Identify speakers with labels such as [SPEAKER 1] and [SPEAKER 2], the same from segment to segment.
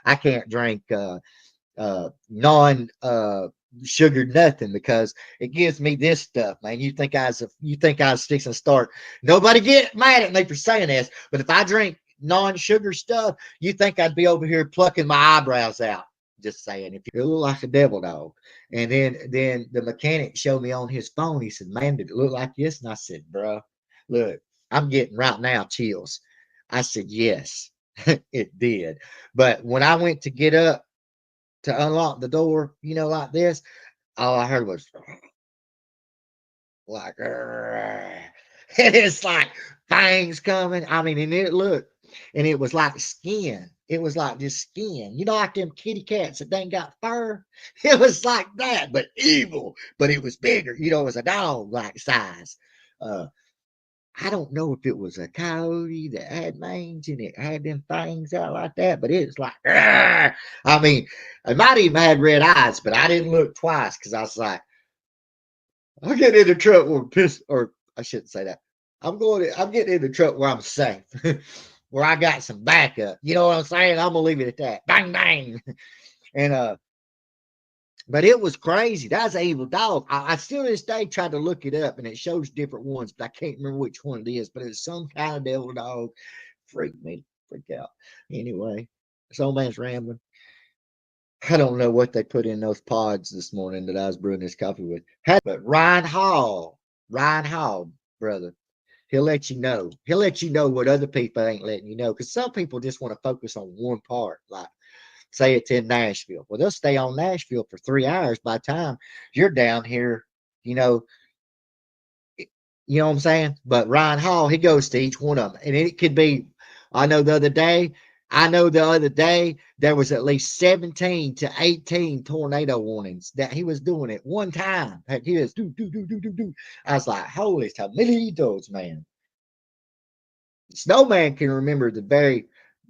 [SPEAKER 1] I can't drink non sugared nothing because it gives me this stuff, man. You think I was fixing to start. Nobody get mad at me for saying this, but if I drink non-sugar stuff, you think I'd be over here plucking my eyebrows out. Just saying, if you look like a devil dog. And then the mechanic showed me on his phone. He said, "Man, did it look like this?" And I said, "Bro, look, I'm getting right now chills." I said, "Yes, it did." But when I went to get up to unlock the door, like this, all I heard was like, "Grr." And it's like fangs coming. I mean, and it looked, and it was like skin. It was like just skin. Like them kitty cats that ain't got fur. It was like that, but evil. But it was bigger. It was a dog like size. Uh, I don't know if it was a coyote that had mange and it had them fangs out like that, but it's like, "Grr." I mean, it might even had red eyes, but I didn't look twice because I was like, I'll get in the truck where or I shouldn't say that. I'm getting in the truck where I'm safe, where I got some backup. You know what I'm saying? I'm gonna leave it at that. Bang bang. And but it was crazy. That's an evil dog. I still to this day tried to look it up and it shows different ones, but I can't remember which one it is. But it's some kind of devil dog. Freaked me, freak out. Anyway, this old man's rambling. I don't know what they put in those pods this morning that I was brewing this coffee with. But Ryan Hall, brother, he'll let you know. He'll let you know what other people ain't letting you know. Because some people just want to focus on one part. Like, say it's in Nashville. Well, they'll stay on Nashville for 3 hours. By the time you're down here, you know, you know what I'm saying? But Ryan Hall, he goes to each one of them. And it could be, I know the other day there was at least 17 to 18 tornado warnings that he was doing it one time. He was do. I was like, holy tomatoes, man. Snowman can remember the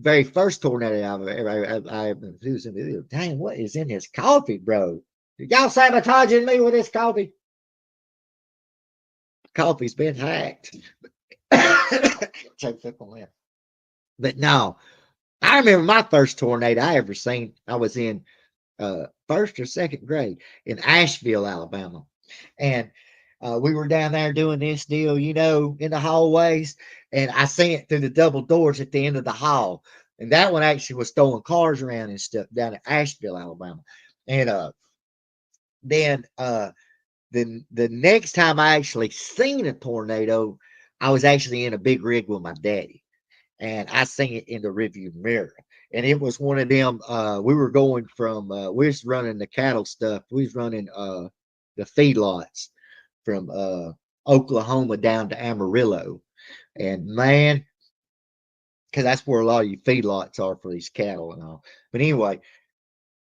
[SPEAKER 1] very first tornado I ever was in. Dang, what is in this coffee, bro? Y'all sabotaging me with this coffee? Coffee's been hacked. Choked up on that. But no, I remember my first tornado I ever seen. I was in first or second grade in Asheville, Alabama, and we were down there doing this deal, in the hallways, and I seen it through the double doors at the end of the hall, and that one actually was throwing cars around and stuff down in Asheville, Alabama, and then the next time I actually seen a tornado, I was actually in a big rig with my daddy and I seen it in the rearview mirror. And it was one of them. We were going from we was running the cattle stuff. We was running the feedlots from Oklahoma down to Amarillo. And man, because that's where a lot of you feedlots are for these cattle and all. But anyway,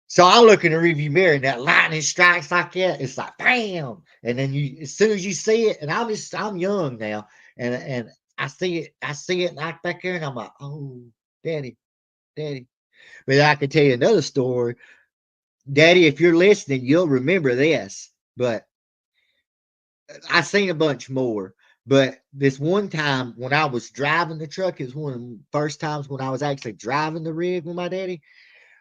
[SPEAKER 1] so I look in the rearview mirror and that lightning strikes like that. It's like bam. And then as soon as you see it, and I'm young now, and I see it, and I back there, and I'm like, oh, daddy, daddy. But I can tell you another story. Daddy, if you're listening, you'll remember this. But I seen a bunch more. But this one time when I was driving the truck, it was one of the first times when I was actually driving the rig with my daddy.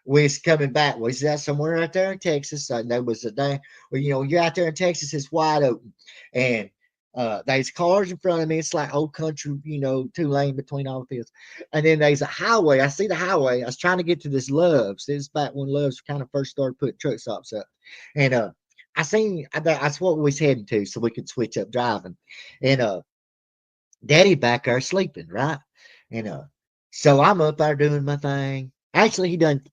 [SPEAKER 1] We was coming back. Was that somewhere out there in Texas? There was a day where you're out there in Texas, it's wide open, and there's cars in front of me. It's like old country, 2 lane between all the fields, and then there's a highway. I see the highway. I was trying to get to this Love's. This is back when Love's kind of first started putting truck stops up, and I seen that's what we was heading to, so we could switch up driving, and Daddy back there sleeping, right, and so I'm up there doing my thing. Actually, he done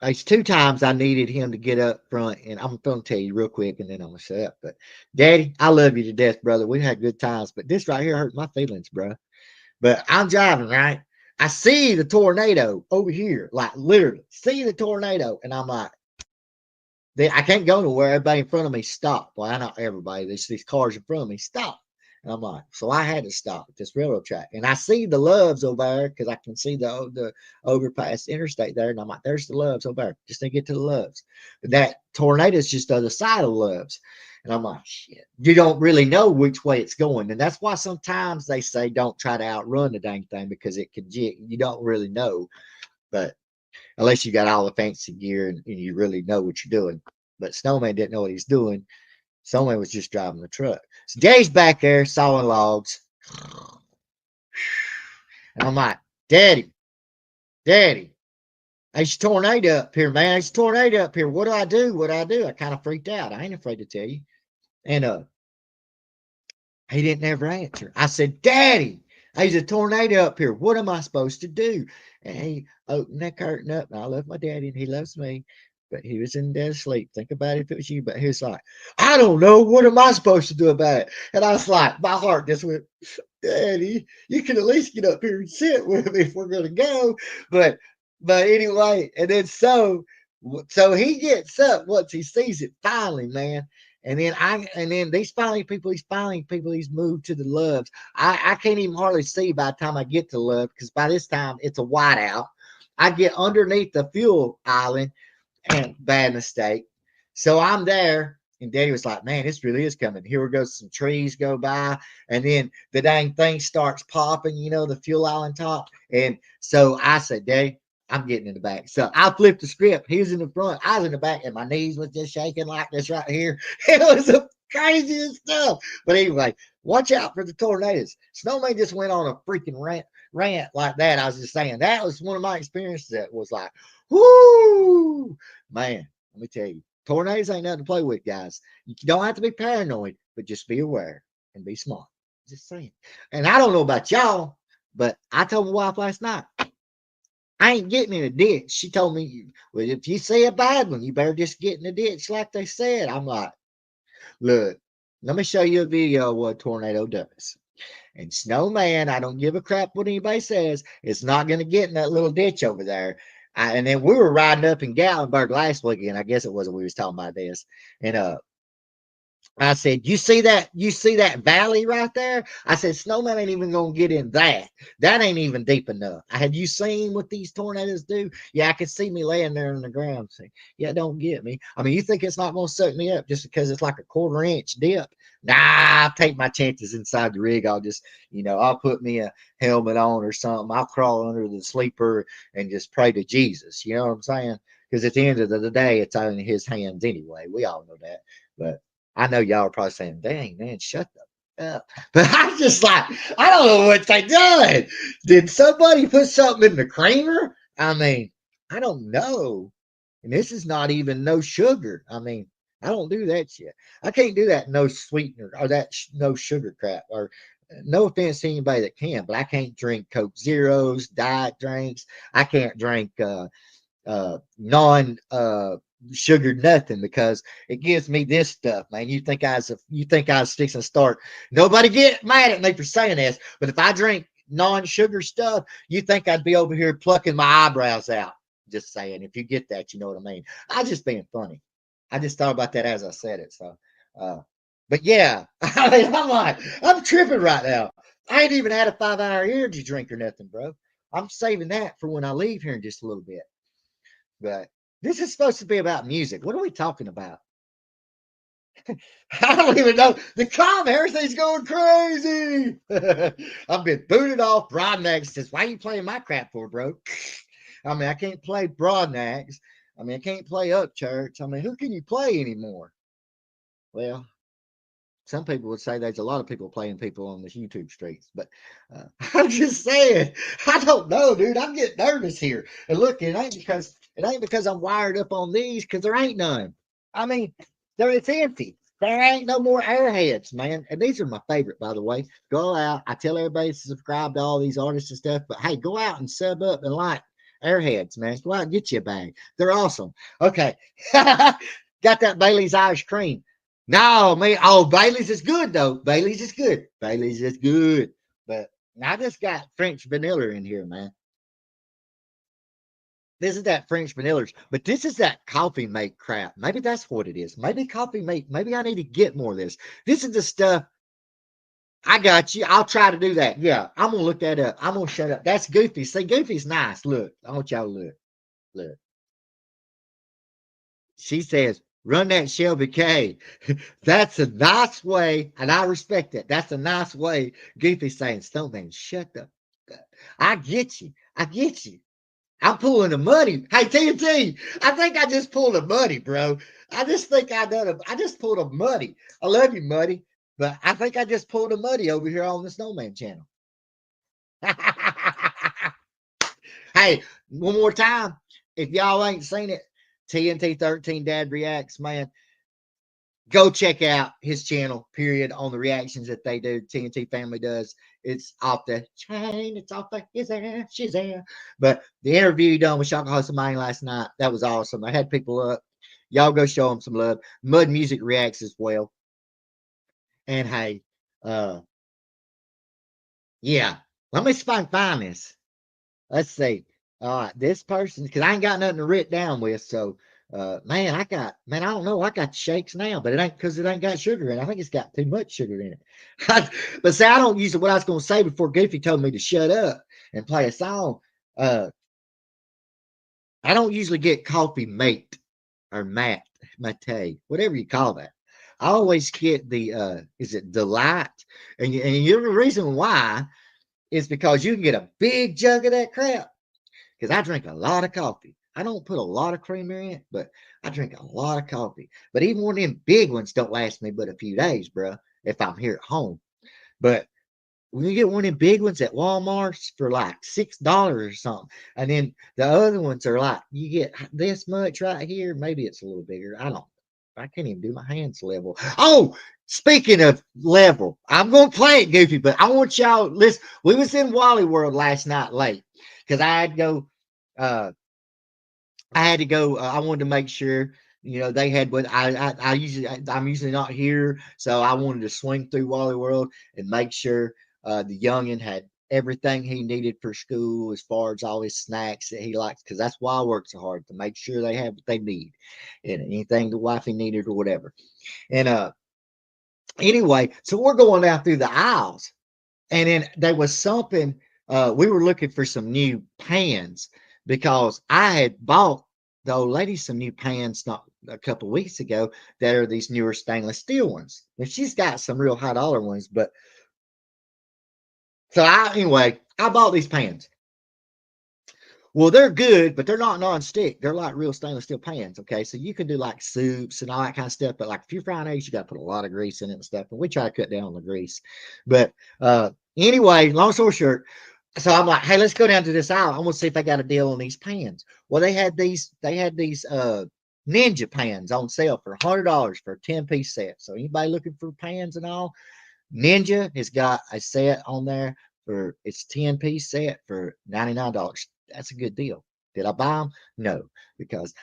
[SPEAKER 1] it's 2 times I needed him to get up front, and I'm gonna tell you real quick, and then I'm gonna shut up. But Daddy, I love you to death, brother. We had good times, but this right here hurt my feelings, bro. But I'm driving, right? I see the tornado over here, like literally see the tornado, and I'm like, I can't go nowhere. Everybody in front of me stopped. Well, not everybody. There's these cars in front of me stop. And I'm like, so I had to stop at this railroad track. And I see the Loves over there because I can see the overpass interstate there. And I'm like, there's the Loves over there. Just to get to the Loves. But that tornado is just the other side of Loves. And I'm like, shit. You don't really know which way it's going. And that's why sometimes they say don't try to outrun the dang thing because it can, you don't really know. But unless you got all the fancy gear and you really know what you're doing. But Snowman didn't know what he's doing. Snowman was just driving the truck. So Jay's back there sawing logs. And I'm like, Daddy, Daddy, there's a tornado up here, man. There's a tornado up here. What do I do? What do I do? I kind of freaked out. I ain't afraid to tell you. And he didn't ever answer. I said, Daddy, there's a tornado up here. What am I supposed to do? And he opened that curtain up. And I love my daddy and he loves me. But he was in dead sleep. Think about it if it was you. But he was like, I don't know. What am I supposed to do about it? And I was like, my heart just went, Daddy, you can at least get up here and sit with me if we're gonna go. But anyway, and then so he gets up once he sees it finally, man. And then these finally people he's moved to the loves. I can't even hardly see by the time I get to love because by this time it's a whiteout. I get underneath the fuel island and bad mistake. So I'm there, and Daddy was like, "Man, this really is coming." Here we go. Some trees go by, and then the dang thing starts popping. The fuel island top. And so I said, "Daddy, I'm getting in the back." So I flipped the script. He was in the front. I was in the back, and my knees was just shaking like this right here. It was the craziest stuff. But anyway, watch out for the tornadoes. Snowman just went on a freaking rant like that. I was just saying that was one of my experiences that was like, whoo, man. Let me tell you, tornadoes ain't nothing to play with, guys. You don't have to be paranoid, but just be aware and be smart. Just saying. And I don't know about y'all, but I told my wife last night, I ain't getting in a ditch. She told me, well, if you see a bad one, you better just get in the ditch like they said. I'm like, look, let me show you a video of what a tornado does. And Snowman, I don't give a crap what anybody says. It's not going to get in that little ditch over there. And then we were riding up in Gatlinburg last weekend. I guess it was we was talking about this. And I said, you see that? You see that valley right there? I said, Snowman ain't even gonna get in that. That ain't even deep enough. Have you seen what these tornadoes do? Yeah, I can see me laying there on the ground. Saying, yeah, don't get me. I mean, you think it's not gonna suck me up just because it's like a quarter-inch dip? Nah, I'll take my chances inside the rig. I'll just, I'll put me a helmet on or something. I'll crawl under the sleeper and just pray to Jesus. You know what I'm saying? Because at the end of the day, it's in his hands anyway. We all know that. But I know y'all are probably saying, dang, man, shut up. But I'm just like, I don't know what they done. Did somebody put something in the creamer? I mean, I don't know. And this is not even no sugar. I mean, I don't do that shit. I can't do that no sweetener or that no sugar crap. Or no offense to anybody that can, but I can't drink Coke Zeros, diet drinks. I can't drink non sugared nothing because it gives me this stuff, man. You think I was fixing to start? Nobody get mad at me for saying this, but if I drink non-sugar stuff, you think I'd be over here plucking my eyebrows out? Just saying. If you get that, you know what I mean. I just being funny. I just thought about that as I said it. So, but yeah, I mean, I'm tripping right now. I ain't even had a 5-hour energy drink or nothing, bro. I'm saving that for when I leave here in just a little bit. But this is supposed to be about music. What are we talking about? I don't even know. The everything's going crazy. I've been booted off. Broadnax says, why are you playing my crap for, bro? I mean, I can't play Broadnax. I mean, I can't play Upchurch. I mean, who can you play anymore? Well, some people would say there's a lot of people playing people on this YouTube streets, but I'm just saying, I don't know, dude. I'm getting nervous here. And look, it ain't because I'm wired up on these, because there ain't none. I mean, it's empty. There ain't no more airheads, man. And these are my favorite, by the way. Go out. I tell everybody to subscribe to all these artists and stuff, but hey, go out and sub up and like airheads, man. Go out and get you a bag. They're awesome. Okay. Got that Bailey's Irish cream. No, man. Oh, Bailey's is good though. Bailey's is good. Bailey's is good. But I just got French vanilla in here, man. This is that French vanilla, but this is that coffee mate crap. Maybe that's what it is. Maybe coffee mate. Maybe I need to get more of this. This is the stuff. I got you. I'll try to do that. Yeah, I'm gonna look that up. I'm gonna shut up. That's Goofy. See, Goofy's nice. Look, I want y'all to look. Look. She says, run that Shelby K. That's a nice way, and I respect it. That's a nice way. Goofy saying, Stoneman, shut up. I get you. I get you. I'm pulling the money. Hey, TNT, I think I just pulled the money, bro. I just think I just pulled a money. I love you, Muddy, but I think I just pulled a money over here on the Snowman channel. Hey, one more time. If y'all ain't seen it, TNT 13 Dad Reacts, man, go check out his channel, period, on the reactions that they do. TNT Family does. It's off the chain. It's off the his air. She's there. But the interview you done with Shaka Hustle last night, that was awesome. I had people up. Y'all go show them some love. Mud Music reacts as well. And hey, yeah, let me see if I can find this. Let's see. All right, this person, because I ain't got nothing to write down with. So, man, I don't know. I got shakes now, but it ain't because it ain't got sugar in it. I think it's got too much sugar in it. But see, I don't use what I was going to say before Goofy told me to shut up and play a song. Uh, I don't usually get coffee mate or mate, whatever you call that. I always get the, is it delight? And the reason why is because you can get a big jug of that crap because I drink a lot of coffee. I don't put a lot of creamer in it, but I drink a lot of coffee. But even one of them big ones don't last me but a few days, bro, if I'm here at home. But when you get one of them big ones at Walmart's for like $6 or something, and then the other ones are like you get this much right here. Maybe it's a little bigger. I can't even do my hands level. Oh, speaking of level, I'm gonna play it goofy, but I want y'all listen. We was in Wally World last night late because uh I had to go. I wanted to make sure they had what I'm usually not here, so I wanted to swing through Wally World and make sure the youngin had everything he needed for school as far as all his snacks that he likes, because that's why I work so hard to make sure they have what they need and anything the wifey needed or whatever. And anyway, so we're going down through the aisles, and then there was something. We were looking for some new pans because I had bought the old lady some new pans not a couple of weeks ago that are these newer stainless steel ones. And she's got some real high dollar ones, but so I bought these pans. Well, they're good, but they're not non-stick. They're like real stainless steel pans. Okay, so you can do like soups and all that kind of stuff. But like if you're frying eggs, you got to put a lot of grease in it and stuff. And we try to cut down on the grease. But anyway, long story short, so I'm like, hey, let's go down to this aisle. I want to see if they got a deal on these pans. Well, they had these ninja pans on sale for $100 for a 10-piece set. So anybody looking for pans and all, Ninja has got a set on there for its 10-piece set for $99. That's a good deal. Did I buy them? No, because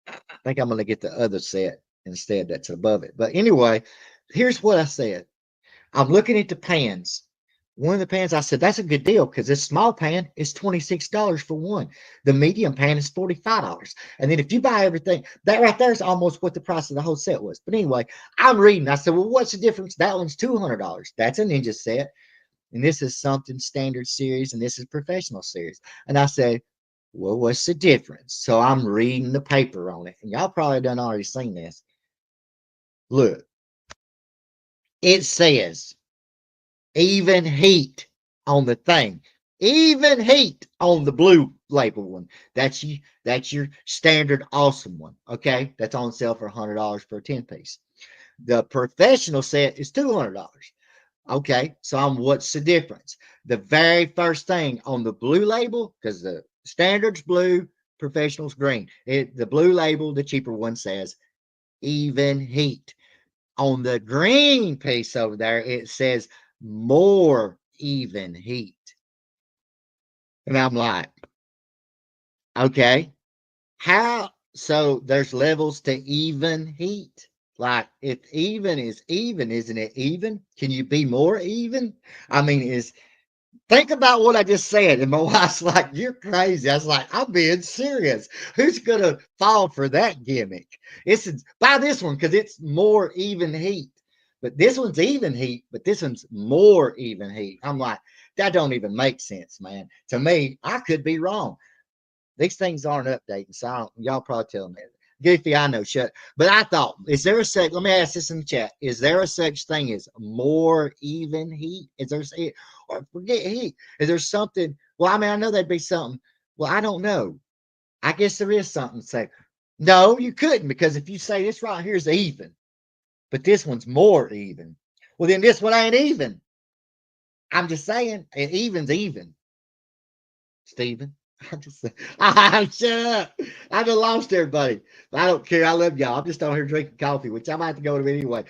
[SPEAKER 1] I think I'm going to get the other set instead that's above it. But anyway, here's what I said. I'm looking at the pans. One of the pans, I said, that's a good deal because this small pan is $26 for one. The medium pan is $45. And then if you buy everything, that right there is almost what the price of the whole set was. But anyway, I'm reading. I said, well, what's the difference? That one's $200. That's a Ninja set. And this is something standard series. And this is professional series. And I said, well, what's the difference? So I'm reading the paper on it. And y'all probably done already seen this. Look, it says even heat on the thing. Even heat on the blue label one. That's your standard awesome one. Okay. That's on sale for $100 for a 10-piece. The professional set is $200. Okay. So what's the difference? The very first thing on the blue label, because the standard's blue, professional's green. The blue label, the cheaper one says even heat. On the green piece over there, it says more even heat. And I'm like, okay, how? So there's levels to even heat. Like if even is even, isn't it even? Can you be more even? I mean, think about what I just said. And my wife's like, you're crazy. I was like, I'm being serious. Who's gonna fall for that gimmick? Buy this one because it's more even heat. But this one's even heat, but this one's more even heat. I'm like, that don't even make sense, man. To me, I could be wrong. These things aren't updating, so y'all probably tell me. Goofy, I know, shut. But I thought, is there a such? Let me ask this in the chat: is there a such thing as more even heat? Is there, or forget heat? Is there something? Well, I mean, I know there'd be something Well, I don't know. I guess there is something to say. No, you couldn't, because if you say this right here is even, but this one's more even, well, then this one ain't even. I'm just saying, even's even. Stephen. I just, I shut up. I done lost everybody. I don't care. I love y'all. I'm just on here drinking coffee, which I might have to go to anyway.